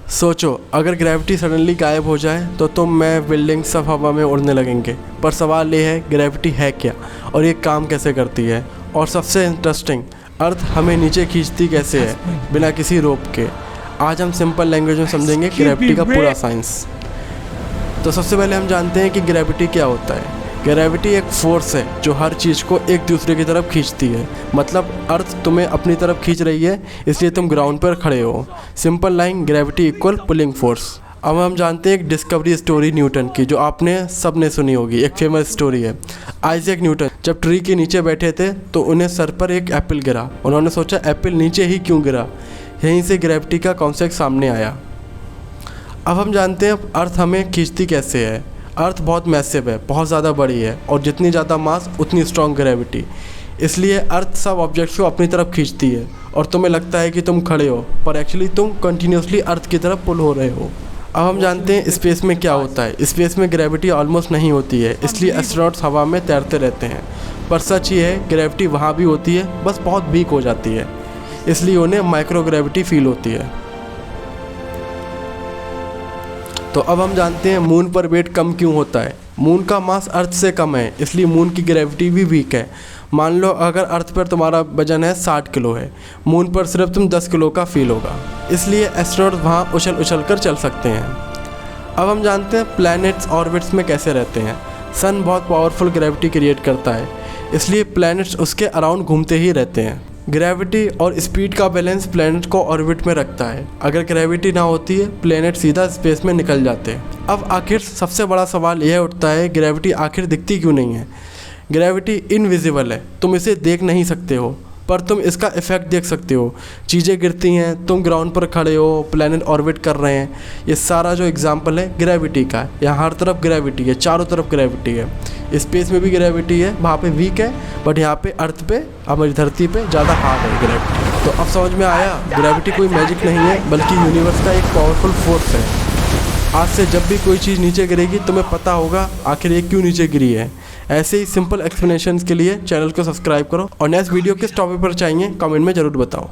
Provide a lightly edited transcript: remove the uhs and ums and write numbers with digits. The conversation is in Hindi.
सोचो, अगर ग्रेविटी सडनली गायब हो जाए तो तुम, मैं, बिल्डिंग सब हवा में उड़ने लगेंगे। पर सवाल ये है, ग्रेविटी है क्या और ये काम कैसे करती है? और सबसे इंटरेस्टिंग, अर्थ हमें नीचे खींचती कैसे है बिना किसी रोप के। आज हम सिंपल लैंग्वेज में समझेंगे ग्रेविटी का पूरा साइंस। तो सबसे पहले हम जानते हैं कि ग्रेविटी क्या होता है। ग्रेविटी एक फोर्स है जो हर चीज़ को एक दूसरे की तरफ खींचती है। मतलब अर्थ तुम्हें अपनी तरफ खींच रही है, इसलिए तुम ग्राउंड पर खड़े हो। Simple line, gravity equal pulling force. अब हम जानते हैं एक डिस्कवरी स्टोरी न्यूटन की, जो आपने सब ने सुनी होगी। एक फेमस स्टोरी है। आइजैक न्यूटन जब ट्री के नीचे बैठे थे तो उन्हें सर पर एक एप्पल गिरा। उन्होंने सोचा एप्पल नीचे ही क्यों गिरा। यहीं से ग्रेविटी का कॉन्सेप्ट सामने आया। अब हम जानते हैं अर्थ हमें खींचती कैसे है। अर्थ बहुत मैसिव है, बहुत ज़्यादा बड़ी है, और जितनी ज़्यादा मास उतनी स्ट्रॉन्ग ग्रेविटी। इसलिए अर्थ सब ऑब्जेक्ट्स को अपनी तरफ खींचती है और तुम्हें लगता है कि तुम खड़े हो, पर एक्चुअली तुम कंटिन्यूसली अर्थ की तरफ पुल हो रहे हो। अब हम जानते हैं स्पेस में क्या होता है। स्पेस में ग्रेविटी ऑलमोस्ट नहीं होती है, इसलिए एस्ट्रोनॉट्स हवा में तैरते रहते हैं। पर सच ये है, ग्रेविटी वहाँ भी होती है, बस बहुत वीक हो जाती है, इसलिए उन्हें माइक्रो ग्रेविटी फील होती है। तो अब हम जानते हैं मून पर वेट कम क्यों होता है। मून का मास अर्थ से कम है, इसलिए मून की ग्रेविटी भी वीक है। मान लो अगर अर्थ पर तुम्हारा वजन है 60 किलो है, मून पर सिर्फ तुम 10 किलो का फील होगा, इसलिए एस्ट्रोनॉट वहाँ उछल उछल कर चल सकते हैं। अब हम जानते हैं प्लैनेट्स ऑर्बिट्स में कैसे रहते हैं। सन बहुत पावरफुल ग्रेविटी क्रिएट करता है, इसलिए प्लैनेट्स उसके अराउंड घूमते ही रहते हैं। ग्रेविटी और स्पीड का बैलेंस प्लैनेट को ऑर्बिट में रखता है। अगर ग्रेविटी ना होती है, प्लैनेट सीधा स्पेस में निकल जाते हैं। अब आखिर सबसे बड़ा सवाल यह उठता है, ग्रेविटी आखिर दिखती क्यों नहीं है। ग्रेविटी इनविजिबल है, तुम इसे देख नहीं सकते हो, पर तुम इसका इफेक्ट देख सकते हो। चीज़ें गिरती हैं, तुम ग्राउंड पर खड़े हो, प्लैनेट ऑर्बिट कर रहे हैं। ये सारा जो एग्जाम्पल है ग्रेविटी का है। यहाँ हर तरफ ग्रेविटी है, चारों तरफ ग्रेविटी है। स्पेस में भी ग्रेविटी है, वहाँ पे वीक है, बट यहाँ पे अर्थ पे, हमारी धरती पे ज़्यादा हार्ड है ग्रेविटी। तो अब समझ में आया, ग्रेविटी कोई मैजिक नहीं है, बल्कि यूनिवर्स का एक पावरफुल फोर्स है। आज से जब भी कोई चीज़ नीचे गिरेगी, तुम्हें पता होगा आखिर ये क्यों नीचे गिरी है। ऐसे ही सिंपल एक्सप्लेनेशंस के लिए चैनल को सब्सक्राइब करो, और नेक्स्ट वीडियो किस टॉपिक पर चाहिए कमेंट में ज़रूर बताओ।